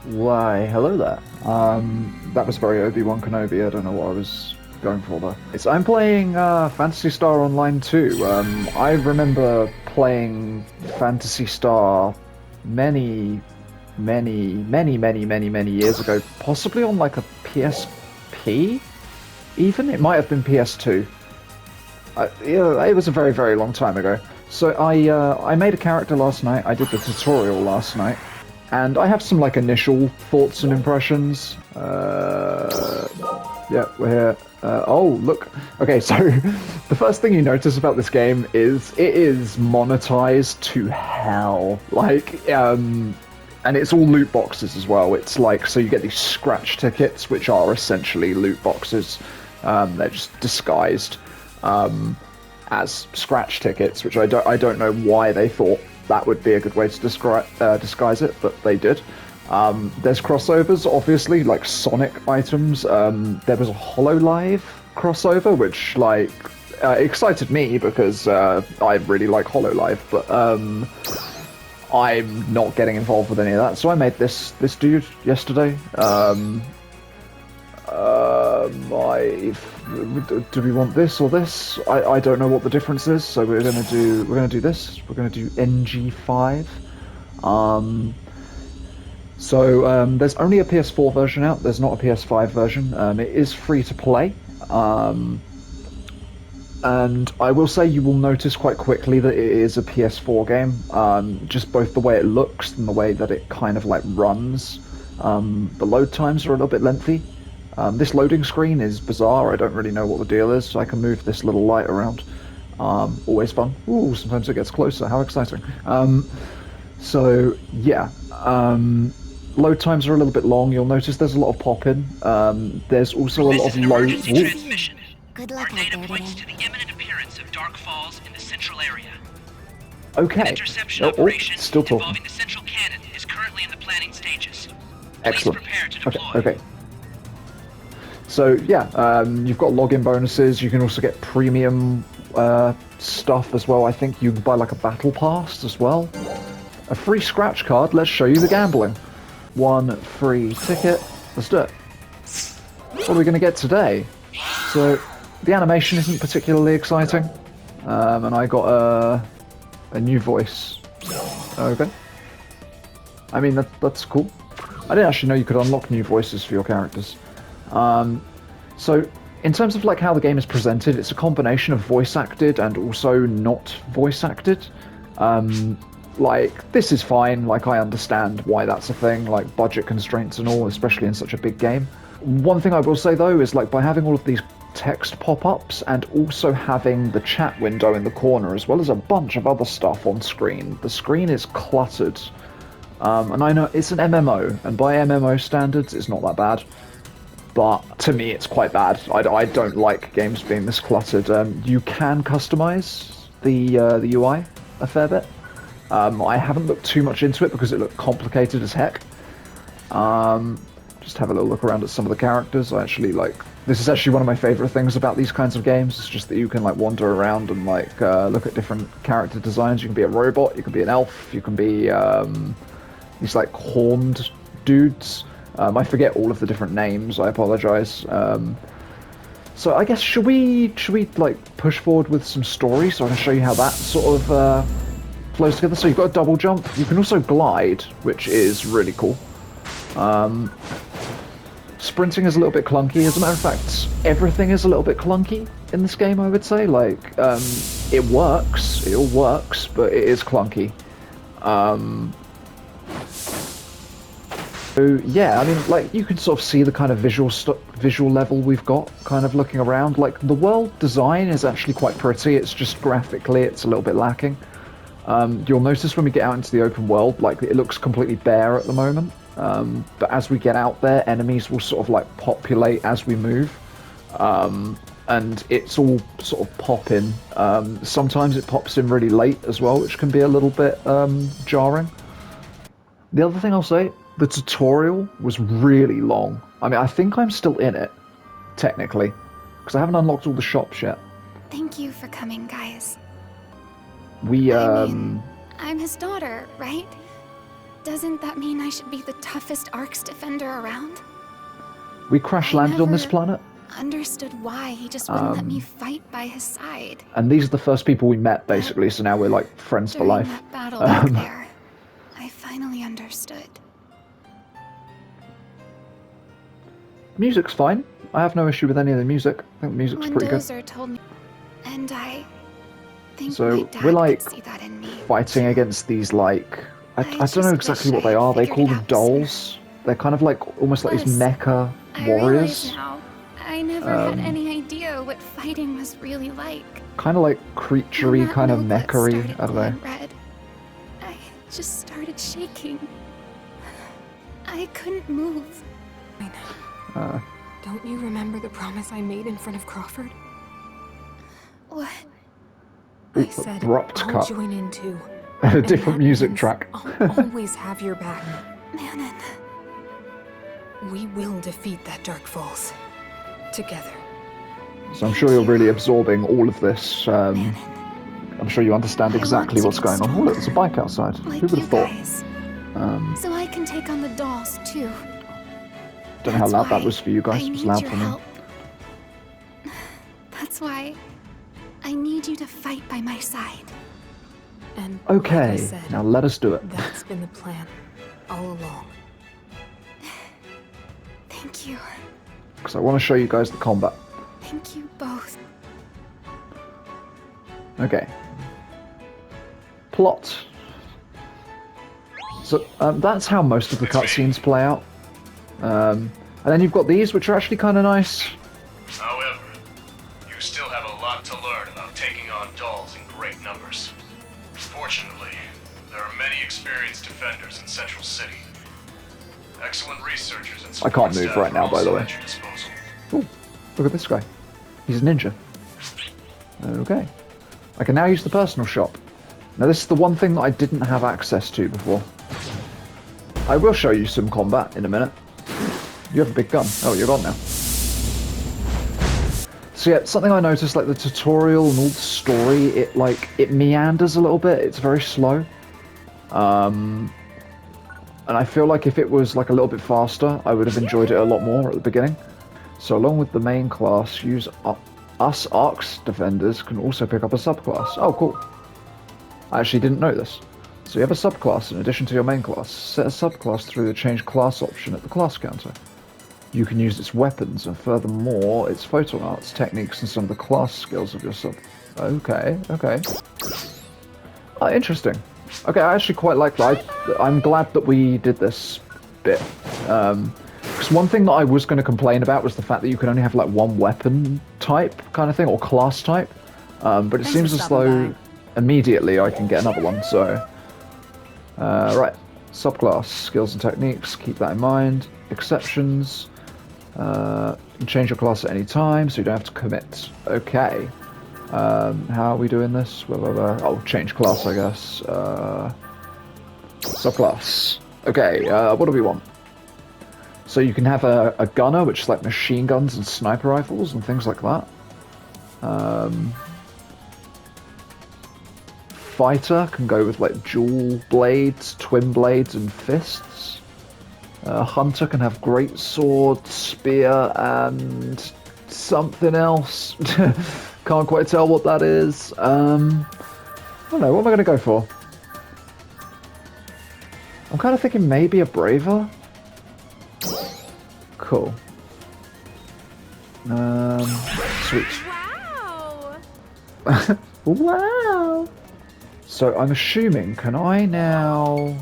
Why, hello there. That was very Obi-Wan Kenobi. I don't know what I was going for there. I'm playing Phantasy Star Online 2. I remember playing Phantasy Star many, many years ago, possibly on like a PSP, even? It might have been PS2. Yeah, it was a very, very long time ago. So I made a character last night. I did the tutorial last night, and I have some like initial thoughts and impressions. Yeah, we're here. Oh, look. Okay, so the first thing you notice about this game is it is monetized to hell. And it's all loot boxes as well. It's like, so you get these scratch tickets, which are essentially loot boxes. They're just disguised as scratch tickets, which I don't know why they thought that would be a good way to disguise it, but they did. There's crossovers, obviously, like Sonic items. There was a HoloLive crossover, which excited me because I really like HoloLive, but I'm not getting involved with any of that. So I made this dude yesterday. Do we want this or this? I don't know what the difference is, so we're gonna do this. We're gonna do NG5. There's only a PS4 version out. There's not a PS5 version. It is free to play. And I will say you will notice quite quickly that it is a PS4 game. Just both the way it looks and the way that it kind of like runs. The load times are a little bit lengthy. This loading screen is bizarre. I don't really know what the deal is. So I can move this little light around. Always fun. Ooh, sometimes it gets closer. How exciting. So yeah, load times are a little bit long. You'll notice there's a lot of pop-in. There's also a lot of low. Transmission. Good luck Our out data there points today. to the imminent appearance of dark falls in the central area. Okay. An interception Oh, operation still talking. involving the central cannon is currently in the planning stages. Excellent. Please prepare to deploy. Okay. So yeah, you've got login bonuses. You can also get premium stuff as well. I think you can buy like a battle pass as well. A free scratch card. Let's show you the gambling. One free ticket. Let's do it. What are we going to get today? So the animation isn't particularly exciting, and I got a new voice. Okay. I mean that's cool. I didn't actually know you could unlock new voices for your characters. So in terms of like how the game is presented, it's a combination of voice acted and also not voice acted. Like this is fine. Like I understand why that's a thing, like budget constraints and all, especially in such a big game. One thing I will say though is like by having all of these text pop-ups and also having the chat window in the corner as well as a bunch of other stuff on screen, the screen is cluttered. And I know it's an MMO, and by MMO standards, it's not that bad. But to me, it's quite bad. I don't like games being this cluttered. You can customize the UI a fair bit. I haven't looked too much into it because it looked complicated as heck. Just have a little look around at some of the characters. This is actually one of my favorite things about these kinds of games. It's just that you can like wander around and like look at different character designs. You can be a robot, you can be an elf, you can be these like horned dudes. I forget all of the different names. I apologize. So I guess should we like push forward with some story so I can show you how that sort of flows together. So you've got a double jump. You can also glide, which is really cool. Sprinting is a little bit clunky. As a matter of fact, everything is a little bit clunky in this game, I would say. Like, it works. It all works, but it is clunky. So yeah, I mean, like you can sort of see the kind of visual level we've got, kind of looking around. Like the world design is actually quite pretty. It's just graphically, it's a little bit lacking. You'll notice when we get out into the open world, like it looks completely bare at the moment. But as we get out there, enemies will sort of like populate as we move. And it's all sort of popping. Sometimes it pops in really late as well, which can be a little bit jarring. The other thing I'll say, the tutorial was really long. I mean, I think I'm still in it, technically, because I haven't unlocked all the shops yet. Thank you for coming, guys. We, I mean, I'm his daughter, right? Doesn't that mean I should be the toughest Ark's defender around? We crash landed on this never planet, understood why he just wouldn't let me fight by his side. and these are the first people we met, basically, so now we're like friends for During life. that battle back there, I finally understood. Music's fine. I have no issue with any of the music. I think the music's When pretty good. Dozer told me, and I think So, my dad we're like could see that in me. fighting against these like I don't know just exactly wish what they I are. They figured call it them out dolls. They're kind of like almost like these Plus, mecha I realize warriors. now, I never had any idea what fighting was really like. Kind of like When creaturey, that kind of notebook mechery. started I don't know. glowing red, I just started shaking. I couldn't move. Don't you remember the promise I made in front of Crawford? What? I said, abrupt I'll cut. join in too. A And different that music means track. I'll always have your back. Manon. We will defeat that Dark Falls. Together. So I'm sure you're really absorbing all of this. Manon. I'm sure you understand I want exactly to what's get going on. Oh, look, there's a stronger, bike outside. Like Who would you have thought? guys. So I can take on the dolls too. Don't know how That's loud that why was for you guys. I It was need loud your for me. help. That's why I need you to fight by my side. And Okay, like I said, now let us do it. that's been the plan all along. Thank you. Because I want to show you guys the combat. Thank you both. Okay. Plot. So that's how most of the cutscenes play out. And then you've got these, which are actually kind of nice. However, you still have a lot to learn about taking on dolls in great numbers. Fortunately, there are many experienced defenders in Central City. Excellent researchers and I can't support move staff right are now, by also the way. at your disposal. Ooh, look at this guy. He's a ninja. Okay. I can now use the personal shop. Now this is the one thing that I didn't have access to before. I will show you some combat in a minute. You have a big gun. Oh, you're gone now. So yeah, something I noticed, like the tutorial and all the story, it meanders a little bit. It's very slow. And I feel like if it was like a little bit faster, I would have enjoyed it a lot more at the beginning. So along with the main class, use us Ark's defenders can also pick up a subclass. Oh, cool. I actually didn't know this. So you have a subclass in addition to your main class. Set a subclass through the change class option at the class counter. You can use its weapons and furthermore its photon arts, techniques and some of the class skills of your sub. Okay, okay. Oh, interesting. Okay, I actually quite like that. I'm glad that we did this bit. Because one thing that I was going to complain about was the fact that you can only have like one weapon type kind of thing, or class type. But it seems as though immediately I can get another one, so... right, subclass, skills and techniques, keep that in mind. Exceptions, you can change your class at any time, so you don't have to commit. Okay. How are we doing this? Oh, change class, I guess. Subclass. Okay, what do we want? So you can have a gunner, which is like machine guns and sniper rifles and things like that. Fighter can go with like dual blades, twin blades, and fists. Hunter can have great sword, spear, and something else. Can't quite tell what that is. I don't know, what am I going to go for? I'm kind of thinking maybe a braver. Cool. Sweet. Wow! Wow! So I'm assuming, can I now...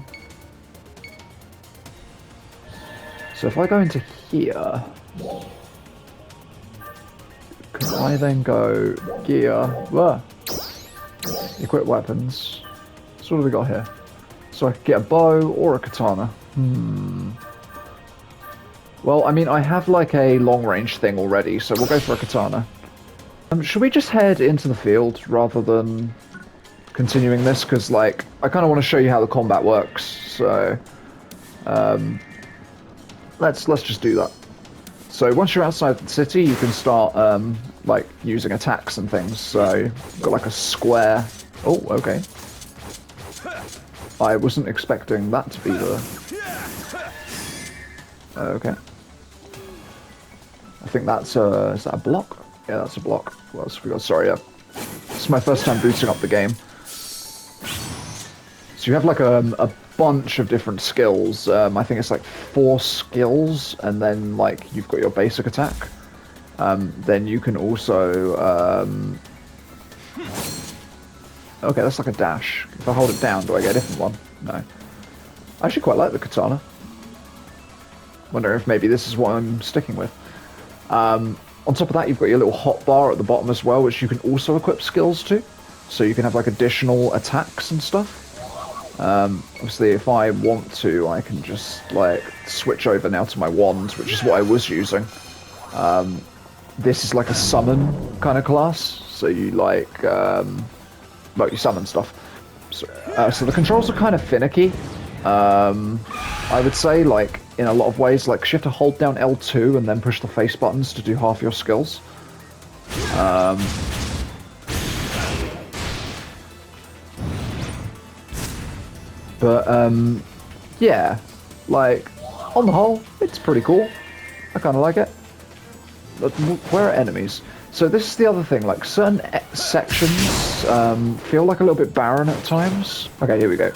So if I go into here... Can I then go gear... Whoa. Equip weapons. So what have we got here? So I could get a bow or a katana. Well, I mean, I have like a long-range thing already, so we'll go for a katana. Should we just head into the field rather than continuing this? Because, like, I kind of want to show you how the combat works, so... let's just do that. So once you're outside the city, you can start, like, using attacks and things. So, you've got like a square... Oh, okay. I wasn't expecting that to be the... Okay. I think that's a... Is that a block? Yeah, that's a block. What else have we got? Sorry, yeah. It's my first time booting up the game. So you have like a bunch of different skills. I think it's like 4 skills, and then like you've got your basic attack. Then you can also... Okay, that's like a dash. If I hold it down, do I get a different one? No. I actually quite like the katana. Wonder if maybe this is what I'm sticking with. On top of that, you've got your little hot bar at the bottom as well, which you can also equip skills to. So you can have like additional attacks and stuff. Obviously, if I want to, I can just like switch over now to my wand, which is what I was using. This is like a summon kind of class, so you like, well, you summon stuff. So the controls are kind of finicky. I would say, like, in a lot of ways, like, you have to hold down L2 and then push the face buttons to do half your skills. Yeah, like, on the whole, it's pretty cool. I kind of like it. But where are enemies? So this is the other thing, like, certain sections feel like a little bit barren at times. Okay, here we go.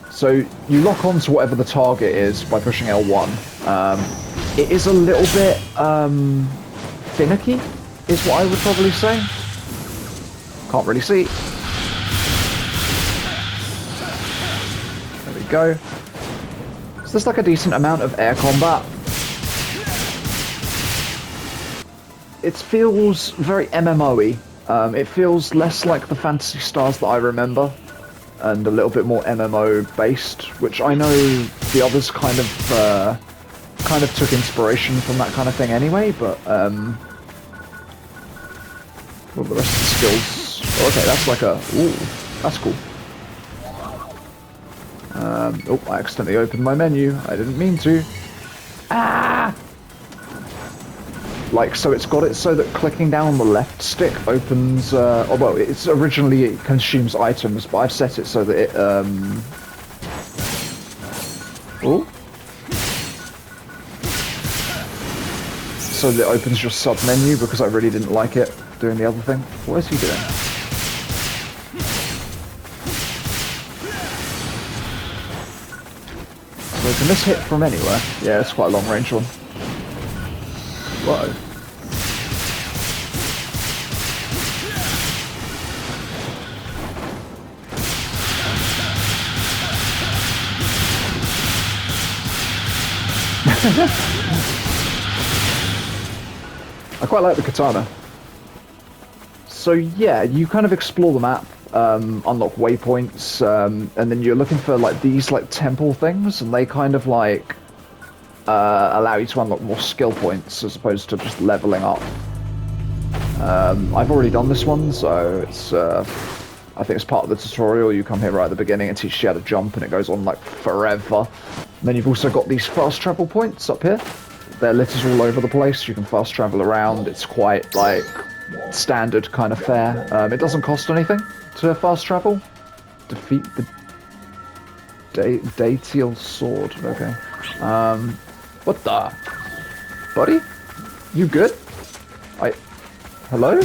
So you lock on to whatever the target is by pushing L1. It is a little bit finicky, is what I would probably say. Can't really see. There we go. So there's like a decent amount of air combat. It feels very MMO-y. It feels less like the Phantasy Stars that I remember, and a little bit more MMO-based, which I know the others kind of took inspiration from that kind of thing anyway, but, what are the rest of the skills? Oh, okay, that's like a... Ooh, that's cool. Oh, I accidentally opened my menu. I didn't mean to. Ah! Like, so it's got it so that clicking down on the left stick opens, oh, well, it's originally it consumes items, but I've set it so that it, oh. So that it opens your sub-menu, because I really didn't like it doing the other thing. What is he doing? So can this hit from anywhere? Yeah, it's quite a long range one. Whoa. I quite like the katana. So yeah, you kind of explore the map, unlock waypoints, and then you're looking for like these like temple things, and they kind of like allow you to unlock more skill points as opposed to just leveling up. I've already done this one, so it's I think it's part of the tutorial. You come here right at the beginning and teaches you how to jump, and it goes on like forever. And then you've also got these fast travel points up here. They're littered all over the place. You can fast travel around. It's quite like standard kind of fare. It doesn't cost anything to fast travel. Defeat the Datiel sword. Okay. What the? Buddy? You good? Hello?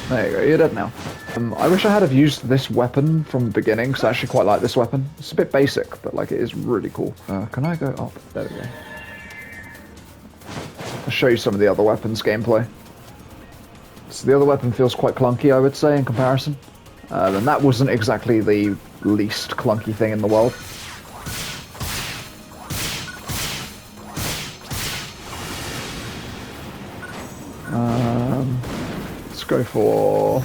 There you go, you're dead now. I wish I had have used this weapon from the beginning, because I actually quite like this weapon. It's a bit basic, but like it is really cool. Can I go up? There we go. I'll show you some of the other weapons gameplay. So the other weapon feels quite clunky, I would say, in comparison. And that wasn't exactly the least clunky thing in the world. Let's go for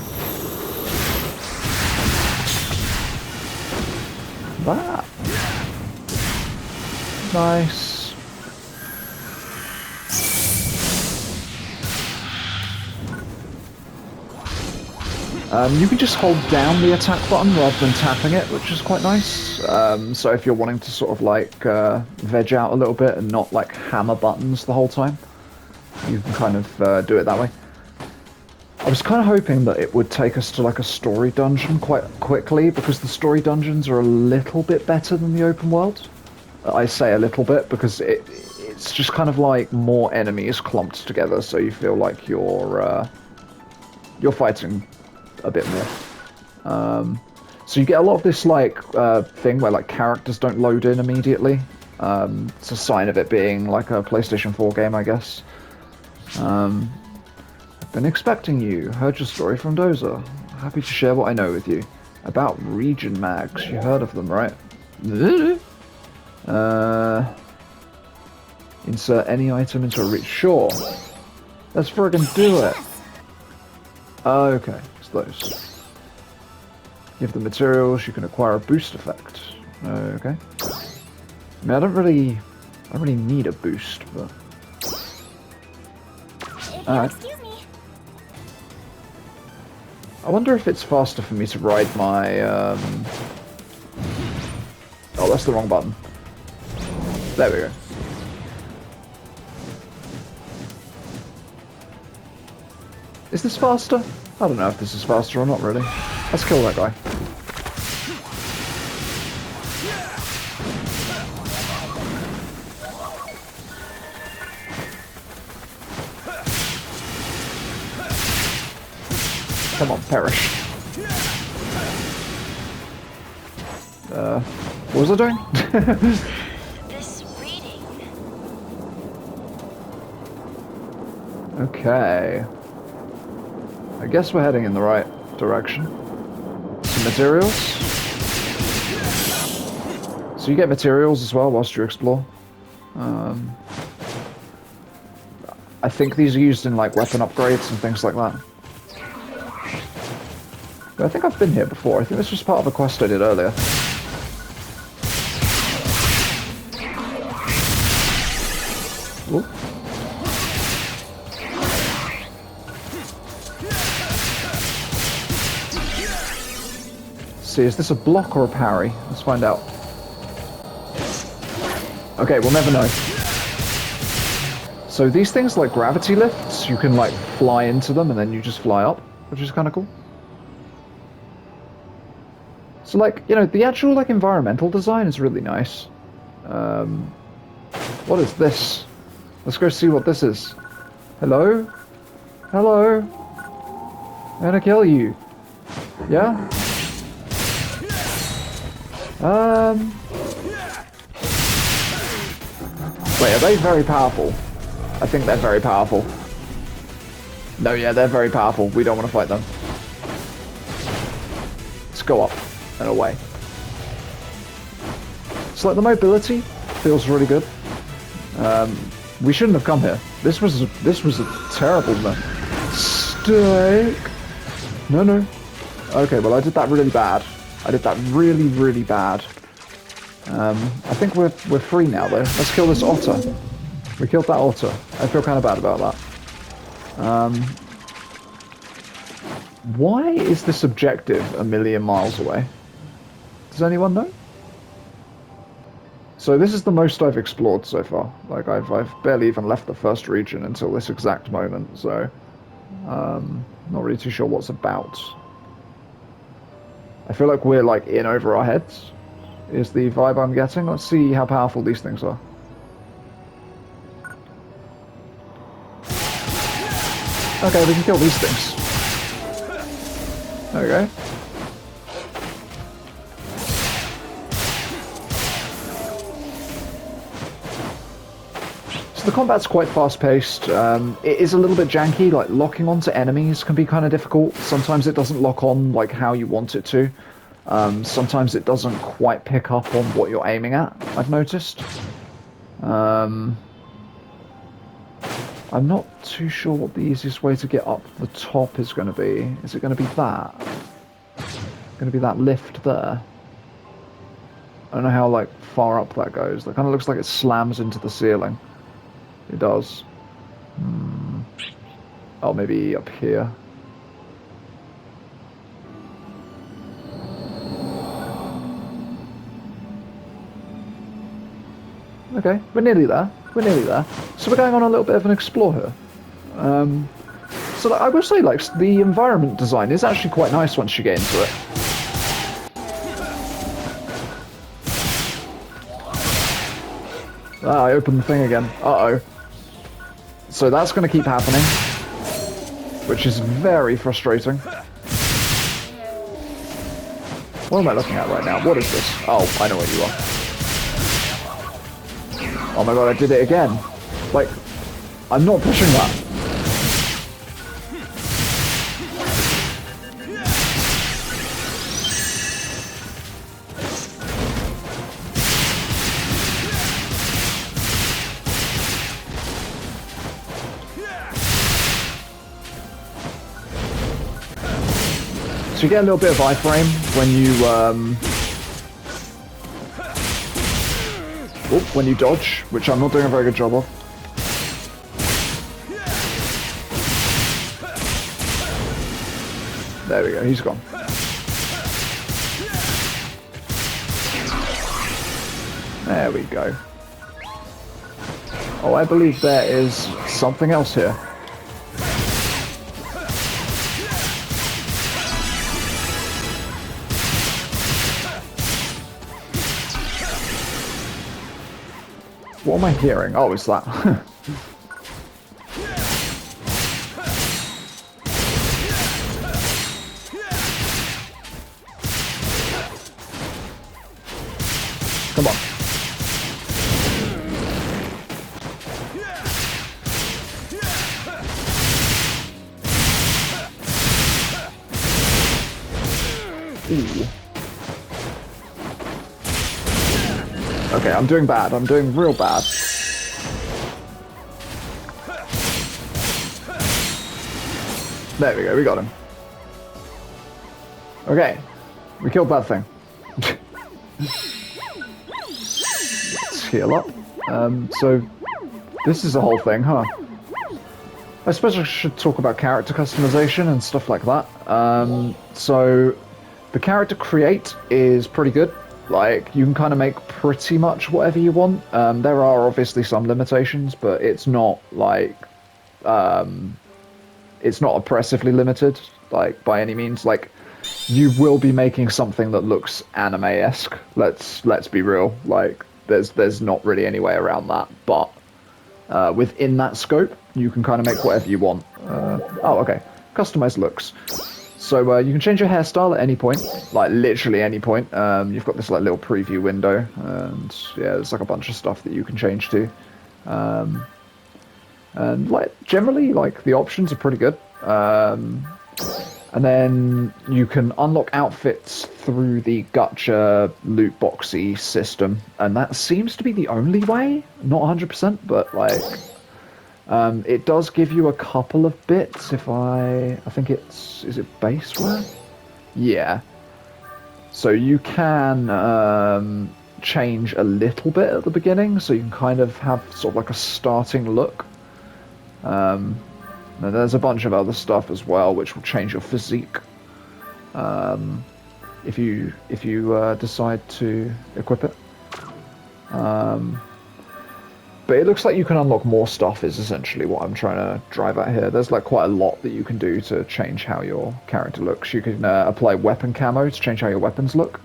that. Nice. You can just hold down the attack button rather than tapping it, which is quite nice. So if you're wanting to sort of like veg out a little bit and not like hammer buttons the whole time, you can kind of do it that way. I was kind of hoping that it would take us to like a story dungeon quite quickly, because the story dungeons are a little bit better than the open world. I say a little bit because it's just kind of like more enemies clumped together, so you feel like you're fighting a bit more. So you get a lot of this like thing where like characters don't load in immediately. It's a sign of it being like a PlayStation 4 game, I guess. Been expecting you. Heard your story from Dozer. Happy to share what I know with you. About region mags. You heard of them, right? Insert any item into a reach. Sure. Let's friggin' do it. Okay, it's those. Give the materials, you can acquire a boost effect. Okay. I mean, I don't really need a boost, but... Alright. I wonder if it's faster for me to ride my, Oh, that's the wrong button. There we go. Is this faster? I don't know if this is faster or not, really. Let's kill that guy. Come on, perish. What was I doing? This reading. Okay. I guess we're heading in the right direction. Some materials. So you get materials as well whilst you explore. I think these are used in like weapon upgrades and things like that. But I think I've been here before. I think this was part of a quest I did earlier. Ooh. See, is this a block or a parry? Let's find out. Okay, we'll never know. So these things like gravity lifts, you can like fly into them and then you just fly up, which is kind of cool. So like, you know, the actual like environmental design is really nice. What is this? Let's go see what this is. Hello? Hello? I'm gonna kill you. Yeah? Wait, are they very powerful? I think they're very powerful. No, yeah, they're very powerful. We don't want to fight them. Let's go up and away. So like the mobility feels really good. We shouldn't have come here. This was a terrible mistake. No. Okay, well I did that really bad. I did that really, really bad. I think we're free now though. Let's kill this otter. We killed that otter. I feel kind of bad about that. Why is this objective a million miles away? Does anyone know? So this is the most I've explored so far. Like I've barely even left the first region until this exact moment. So not really too sure what's about. I feel like we're like in over our heads, is the vibe I'm getting. Let's see how powerful these things are. Okay, we can kill these things. Okay. So the combat's quite fast-paced. It is a little bit janky, like locking onto enemies can be kind of difficult. Sometimes it doesn't lock on like how you want it to. Sometimes it doesn't quite pick up on what you're aiming at, I've noticed. I'm not too sure what the easiest way to get up the top is going to be. Is it going to be that? Going to be that lift there? I don't know how like far up that goes. That kind of looks like it slams into the ceiling. It does. Oh, maybe up here. Okay, we're nearly there. We're nearly there. So we're going on a little bit of an explore here. So like, I will say, like, the environment design is actually quite nice once you get into it. Ah, I opened the thing again. Uh-oh. So that's going to keep happening, which is very frustrating. What am I looking at right now? What is this? Oh, I know what you are. Oh my god, I did it again. Like, I'm not pushing that. So you get a little bit of iframe when you dodge, which I'm not doing a very good job of. There we go, he's gone. There we go. Oh, I believe there is something else here. What am I hearing? Oh, it's that. Come on. Ooh. Okay, I'm doing bad. I'm doing real bad. There we go, we got him. Okay, we killed that thing. Let's heal up. So, this is the whole thing, huh? I suppose I should talk about character customization and stuff like that. So, the character create is pretty good. Like, you can kind of make pretty much whatever you want. There are obviously some limitations, but it's not like, it's not oppressively limited, like, by any means. Like, you will be making something that looks anime-esque. Let's be real. Like, there's not really any way around that. But within that scope, you can kind of make whatever you want. Oh, okay. Customize looks. So you can change your hairstyle at any point, like literally any point. You've got this like little preview window, and yeah, there's like a bunch of stuff that you can change to. And like generally, like the options are pretty good. And then you can unlock outfits through the gacha loot boxy system, and that seems to be the only way. Not 100%, but like. It does give you a couple of bits if I think is it baseware? Yeah. So you can change a little bit at the beginning, so you can kind of have sort of like a starting look. And there's a bunch of other stuff as well which will change your physique. If you decide to equip it. But it looks like you can unlock more stuff is essentially what I'm trying to drive at here. There's like quite a lot that you can do to change how your character looks. You can apply weapon camo to change how your weapons look.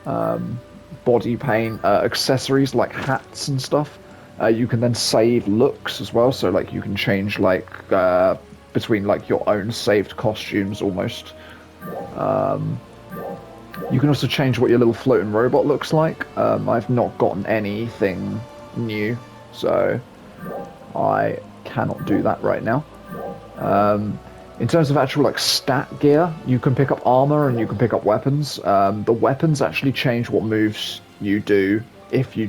Body paint, accessories like hats and stuff. You can then save looks as well. So like you can change like between like your own saved costumes almost. You can also change what your little floating robot looks like. I've not gotten anything new, so I cannot do that right now. In terms of actual like stat gear, you can pick up armor and you can pick up weapons. The weapons actually change what moves you do if you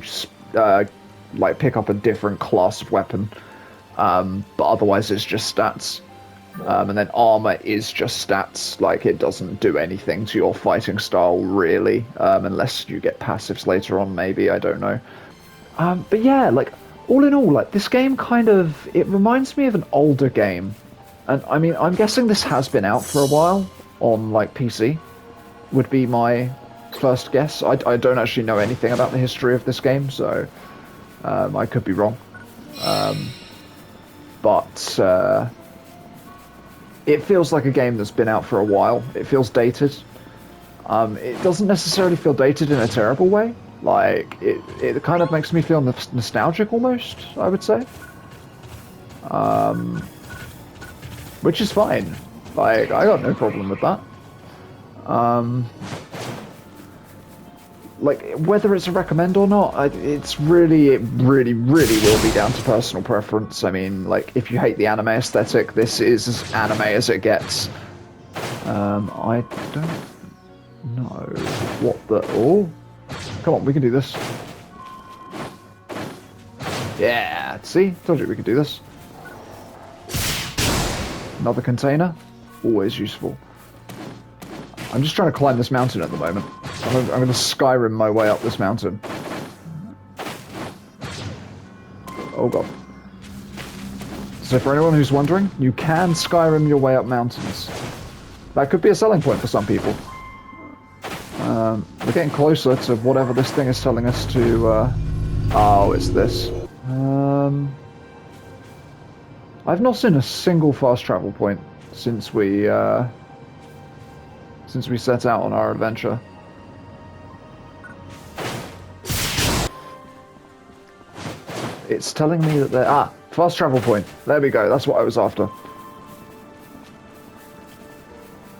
like pick up a different class of weapon, but otherwise it's just stats. And then armor is just stats, like it doesn't do anything to your fighting style really, unless you get passives later on maybe, I don't know. But yeah, like, all in all, like, this game kind of, it reminds me of an older game. And, I mean, I'm guessing this has been out for a while on, like, PC, would be my first guess. I don't actually know anything about the history of this game, so I could be wrong. But it feels like a game that's been out for a while. It feels dated. It doesn't necessarily feel dated in a terrible way. Like, it kind of makes me feel nostalgic almost, I would say. Which is fine. Like, I got no problem with that. Like, whether it's a recommend or not, it really will be down to personal preference. I mean, like, if you hate the anime aesthetic, this is as anime as it gets. I don't know what the... Oh, come on, we can do this. Yeah, see? Told you we could do this. Another container. Always useful. I'm just trying to climb this mountain at the moment. I'm going to Skyrim my way up this mountain. Oh god. So for anyone who's wondering, you can Skyrim your way up mountains. That could be a selling point for some people. We're getting closer to whatever this thing is telling us to... Oh, it's this. I've not seen a single fast travel point since we set out on our adventure. It's telling me that there... Ah, fast travel point. There we go, that's what I was after.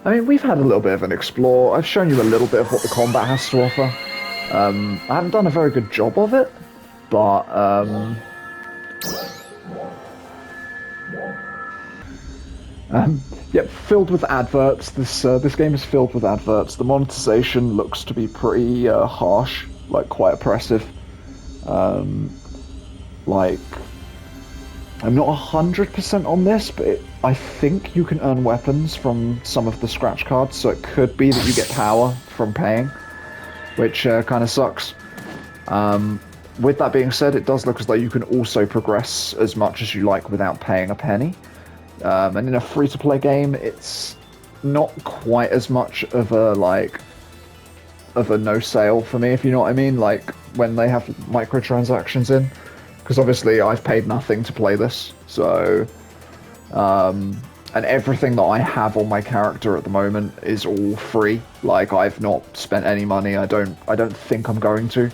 I mean, we've had a little bit of an explore. I've shown you a little bit of what the combat has to offer. I haven't done a very good job of it, but... Yep, filled with adverts. This game is filled with adverts. The monetization looks to be pretty harsh, like quite oppressive. Like, I'm not 100% on this, but I think you can earn weapons from some of the scratch cards, so it could be that you get power from paying, which kind of sucks. With that being said, it does look as though you can also progress as much as you like without paying a penny. And in a free-to-play game, it's not quite as much of a, like, of a no-sale for me, if you know what I mean, like, when they have microtransactions in. Because obviously I've paid nothing to play this, so... and everything that I have on my character at the moment is all free. Like, I've not spent any money, I don't think I'm going to.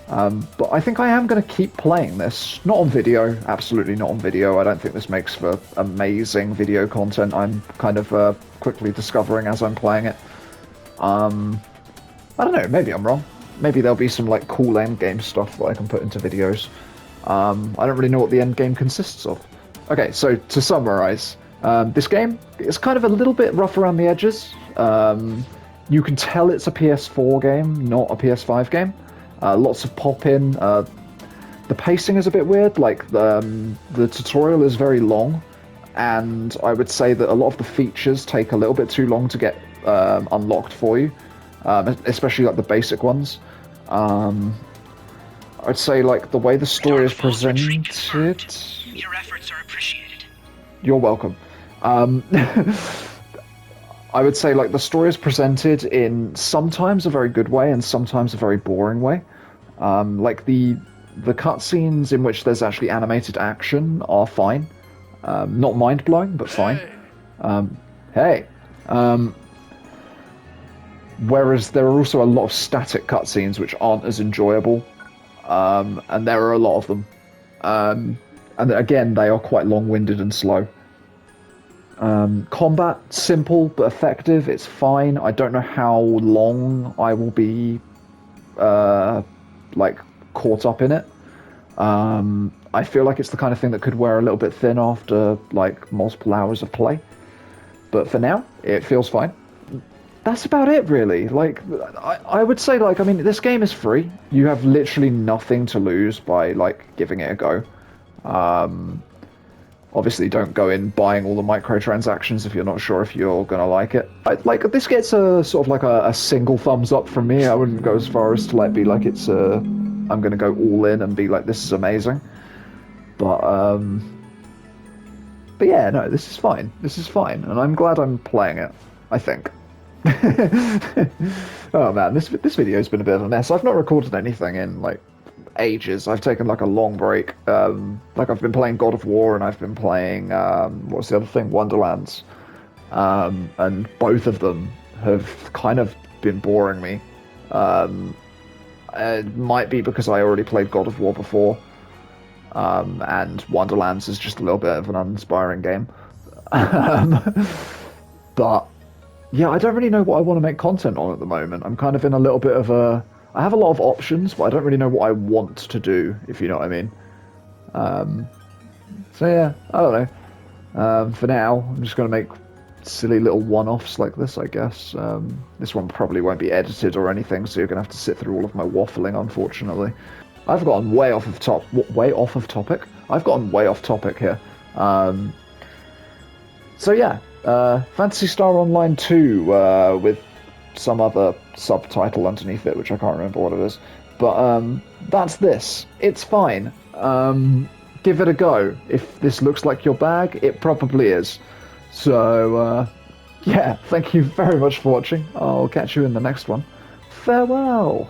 But I think I am going to keep playing this. Not on video, absolutely not on video. I don't think this makes for amazing video content. I'm kind of quickly discovering as I'm playing it. I don't know, maybe I'm wrong. Maybe there'll be some like cool endgame stuff that I can put into videos. I don't really know what the end game consists of. Okay, so to summarize, this game is kind of a little bit rough around the edges. You can tell it's a PS4 game, not a PS5 game. Lots of pop-in. The pacing is a bit weird, like the tutorial is very long, and I would say that a lot of the features take a little bit too long to get unlocked for you, especially like the basic ones. I'd say like the way the story is presented... Your efforts are appreciated. You're welcome. I would say like the story is presented in sometimes a very good way and sometimes a very boring way. Like the cutscenes in which there's actually animated action are fine. Not mind-blowing, but fine. Hey. Whereas there are also a lot of static cutscenes which aren't as enjoyable. And there are a lot of them. And again, they are quite long-winded and slow. Combat, simple but effective, it's fine. I don't know how long I will be, like, caught up in it. I feel like it's the kind of thing that could wear a little bit thin after, like, multiple hours of play. But for now, it feels fine. That's about it, really. Like, I would say, like, I mean, this game is free. You have literally nothing to lose by, like, giving it a go. Obviously, don't go in buying all the microtransactions if you're not sure if you're gonna like it. Like, this gets a sort of like a single thumbs up from me. I wouldn't go as far as to like be like it's I'm gonna go all in and be like this is amazing. But yeah, no, this is fine. This is fine, and I'm glad I'm playing it. I think. Oh man, this video's been a bit of a mess. I've not recorded anything in like ages. I've taken like a long break. Like I've been playing God of War and I've been playing what's the other thing? Wonderlands. and both of them have kind of been boring me. It might be because I already played God of War before, and Wonderlands is just a little bit of an uninspiring game. But yeah, I don't really know what I want to make content on at the moment. I'm kind of in a little bit of a... I have a lot of options, but I don't really know what I want to do, if you know what I mean. So yeah, I don't know. For now, I'm just going to make silly little one-offs like this, I guess. This one probably won't be edited or anything, so you're going to have to sit through all of my waffling, unfortunately. I've gotten way off of topic. I've gotten way off topic here. So yeah, Phantasy Star Online 2 with some other subtitle underneath it, which I can't remember what it is. But that's this. It's fine. Give it a go. If this looks like your bag, it probably is. So, yeah, thank you very much for watching. I'll catch you in the next one. Farewell!